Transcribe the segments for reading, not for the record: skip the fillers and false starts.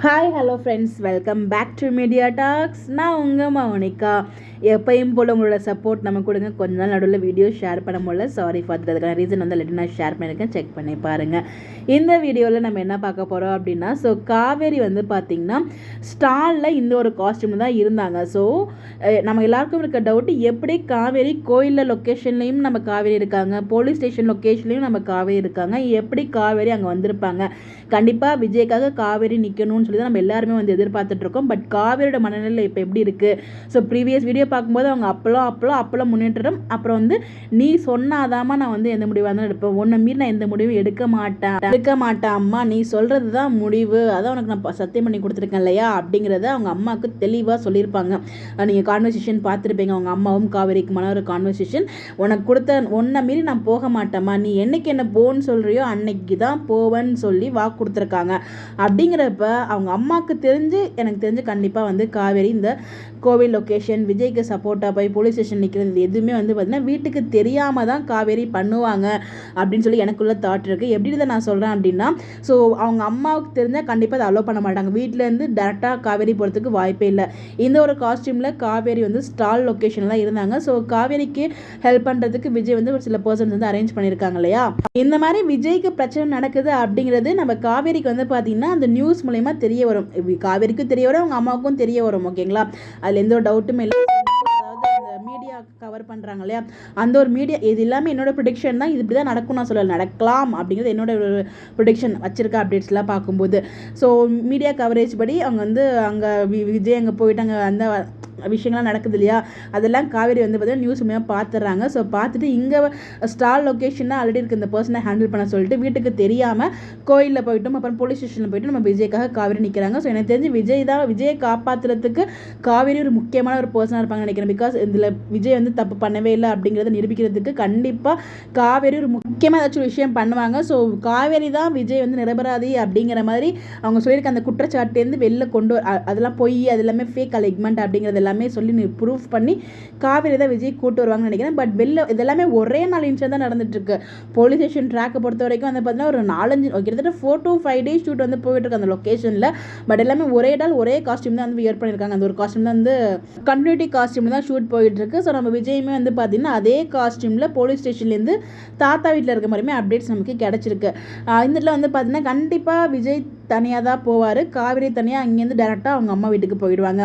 Hi hello friends, welcome back to media talks. நான் உங்கள் மௌனிகா. எப்பயும் போல் உங்களோட சப்போர்ட் நம்ம கொடுங்க. கொஞ்ச நாள் நடுவில் வீடியோ ஷேர் பண்ண முடியல, சாரி ஃபார் அதுக்கான ரீசன் வந்து ஆல்ரெடி நான் ஷேர் பண்ணியிருக்கேன், செக் பண்ணி பாருங்கள். இந்த வீடியோவில் நம்ம என்ன பார்க்க போகிறோம் அப்படின்னா, காவேரி வந்து பார்த்திங்கன்னா ஸ்டாலில் இந்த ஒரு காஸ்டியூம் தான் இருந்தாங்க. நம்ம எல்லாருக்கும் இருக்க டவுட்டு, எப்படி காவேரி கோயிலில் லொக்கேஷன்லேயும் நம்ம காவேரி இருக்காங்க, போலீஸ் ஸ்டேஷன் லொக்கேஷன்லேயும் நம்ம காவேரி இருக்காங்க, எப்படி காவேரி அங்கே வந்திருப்பாங்க? கண்டிப்பாக விஜய்க்காக காவேரி நிற்கணும்னு சொல்லி தான் நம்ம எல்லாருமே வந்து எதிர்பார்த்துட்ருக்கோம். பட் காவேரியோட மனநிலை இப்போ எப்படி இருக்குது? ப்ரீவியஸ் வீடியோ பார்க்கும்போது அவங்க அப்பெல்லாம் முன்னேற்றம். அப்புறம் வந்து நீ சொன்னாதாம்மா நான் வந்து எந்த முடிவாக இருந்தாலும் எடுப்பேன், உன்னை மீறி நான் எந்த முடிவும் எடுக்க மாட்டேன் அம்மா, நீ சொல்கிறது தான் முடிவு, அதான் உனக்கு நான் சத்தியம் பண்ணி கொடுத்துருக்கேன் இல்லையா அப்படிங்கிறத அவங்க அம்மாவுக்கு தெளிவாக சொல்லியிருப்பாங்க. நீங்கள் கான்வர்சேஷன் பார்த்துருப்பீங்க, அவங்க அம்மாவும் காவேரிக்குமான ஒரு கான்வர்சேஷன். உன்னை மீறி நான் போக மாட்டேம்மா, நீ என்னைக்கு என்ன போன்னு சொல்கிறியோ அன்னைக்கு தான் போவேன்னு சொல்லி வாக்கு கொடுத்துருக்காங்க. அப்படிங்கிறப்ப அவங்க அம்மாவுக்கு எனக்கு தெரிஞ்சு கண்டிப்பாக வந்து காவேரி இந்த கோவில் லொக்கேஷன், விஜய்க்கு சப்போர்ட்டாக போய் போலீஸ் ஸ்டேஷன் நிற்கிறது எதுவுமே வந்து பார்த்திங்கன்னா வீட்டுக்கு தெரியாமல் தான் காவேரி பண்ணுவாங்க அப்படின்னு சொல்லி எனக்குள்ள தாட் இருக்குது. எப்படி இதை நான் சொல்கிறேன் அப்படின்னா, அவங்க அம்மாவுக்கு தெரிஞ்சால் கண்டிப்பாக அதை அலோவ் பண்ண மாட்டாங்க. வீட்டிலேருந்து டேரெக்டாக காவேரி போகிறதுக்கு வாய்ப்பே இல்லை. இந்த ஒரு காஸ்டியூமில் காவேரி வந்து ஸ்டால் லொக்கேஷன்லாம் இருந்தாங்க. காவேரிக்கு ஹெல்ப் பண்ணுறதுக்கு விஜய் வந்து ஒரு சில பர்சன்ஸ் வந்து அரேஞ்ச் பண்ணியிருக்காங்க இல்லையா. இந்த மாதிரி விஜய்க்கு பிரச்சனை நடக்குது அப்படிங்கிறது நம்ம காவேரிக்கு வந்து பார்த்திங்கன்னா அந்த நியூஸ் மூலயமா தெரிய வரும். காவேரிக்கும் தெரிய வரும், அவங்க அம்மாவுக்கும் தெரிய வரும். ஓகேங்களா, அதில் எந்த ஒரு டவுட்டுமே இல்லை. மீடியா கவர் பண்ணுறாங்க இல்லையா, அந்த ஒரு மீடியா இது எல்லாமே என்னோட ப்ரிடிக்ஷன் தான். இது இப்படி தான் நடக்கும், நான் சொல்லலை, நடக்கலாம் அப்படிங்கிறது என்னோட ஒரு ப்ரிடிக்ஷன் வச்சிருக்க அப்டேட்ஸ்லாம் பார்க்கும்போது. மீடியா கவரேஜ் படி அவங்க வந்து அங்கே விஜய் அங்கே போயிட்டு அங்கே அந்த விஷயங்கள்லாம் நடக்குது இல்லையா, அதெல்லாம் காவேரி வந்து பார்த்தீங்கன்னா நியூஸ் மூலமாக பார்த்துடுறாங்க. பார்த்துட்டு இங்கே ஸ்டால் லொக்கேஷனாக ஆல்ரெடி இருக்க இந்த பர்சனை ஹேண்டில் பண்ண சொல்லிட்டு வீட்டுக்கு தெரியாமல் கோயிலில் போய்ட்டும் அப்புறம் போலீஸ் ஸ்டேஷனில் போய்ட்டு நம்ம விஜய்க்காக காவேரி நிற்கிறாங்க. எனக்கு தெரிஞ்சு விஜயை காப்பாற்றுறதுக்கு காவேரி ஒரு முக்கியமான ஒரு பர்சனாக இருப்பாங்கன்னு நினைக்கிறேன். பிகாஸ் இதில் விஜய் வந்து தப்பு பண்ணவே இல்லை அப்படிங்கிறத நிரூபிக்கிறதுக்கு கண்டிப்பாக காவேரி ஒரு முக்கியமாக ஏதாச்சும் விஷயம் பண்ணுவாங்க. காவேரி தான் விஜய் வந்து நிரபராதி அப்படிங்கிற மாதிரி அவங்க சொல்லியிருக்க அந்த குற்றச்சாட்டுலேருந்து வெளில கொண்டு அதெல்லாம் போய் அது எல்லாமே ஃபேக் அலிக்மெண்ட் அப்படிங்கிறது எல்லாமே சொல்லி ப்ரூஃப் பண்ணி காவேரி தான் விஜய் கூட்டு வருவாங்கன்னு நினைக்கிறேன். பட் இதெல்லாமே ஒரே நாள் இன்சிடென்ட் தான் நடந்துட்டு இருக்கு. போலீஸ் ஸ்டேஷன் ட்ராக்கை பொறுத்த வரைக்கும் வந்து பார்த்தீங்கன்னா ஒரு 4-5 கிட்டத்தட்ட 4 to 5 days ஷூட் வந்து போயிட்டு இருக்கு அந்த லொக்கேஷனில். பட் எல்லாமே ஒரே நாள் ஒரே காஸ்டியூம் தான் வந்து வியர் பண்ணியிருக்காங்க. அந்த ஒரு காஸ்டியூம் தான் வந்து கண்டினியூட்டி காஸ்டியூம் தான் ஷூட் போயிட்டு இருக்கு. நம்ம விஜயுமே வந்து பார்த்தீங்கன்னா அதே காஸ்டியூமில் போலீஸ் ஸ்டேஷன்லேருந்து தாத்தா வீட்டில் இருக்க மாதிரியுமே அப்டேட்ஸ் நமக்கு கிடச்சிருக்கு. இந்த இதில் வந்து பார்த்தீங்கன்னா கண்டிப்பாக விஜய் தனியாக தான் போவார், காவேரி தனியாக அங்கேருந்து டேரெக்டாக அவங்க அம்மா வீட்டுக்கு போயிடுவாங்க.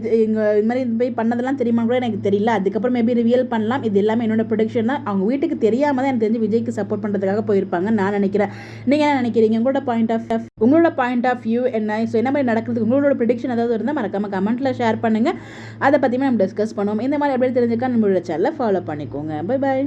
இது மாதிரி போய் பண்ணதெல்லாம் தெரியுமா கூட எனக்கு தெரியல. அதுக்கப்புறம் மேபி ரிவியல் பண்ணலாம். இது எல்லாமே என்னோட ப்ரொடிக்ஷன் தான். அவங்க வீட்டுக்கு தெரியாமல் தான் எனக்கு தெரிஞ்சு விஜய்க்கு சப்போர்ட் பண்ணுறதுக்காக போயிருப்பாங்க நான் நினைக்கிறேன். நீங்கள் என்ன நினைக்கிறீங்க? உங்களோட பாயிண்ட் ஆஃப் வியூ என்ன? என்ன மாதிரி நடக்கிறதுக்கு உங்களோட ப்ரொடிக்ஷன் ஏதாவது இருந்தால் மறக்காம கமெண்ட்டில் ஷேர் பண்ணுங்கள். அதை பற்றியுமே நம்ம டிஸ்கஸ் பண்ணுவோம். இந்த மாதிரி எப்படி தெரிஞ்சுக்கா நம்மளோட சேனலை ஃபாலோ பண்ணிக்கோங்க. Bye bye.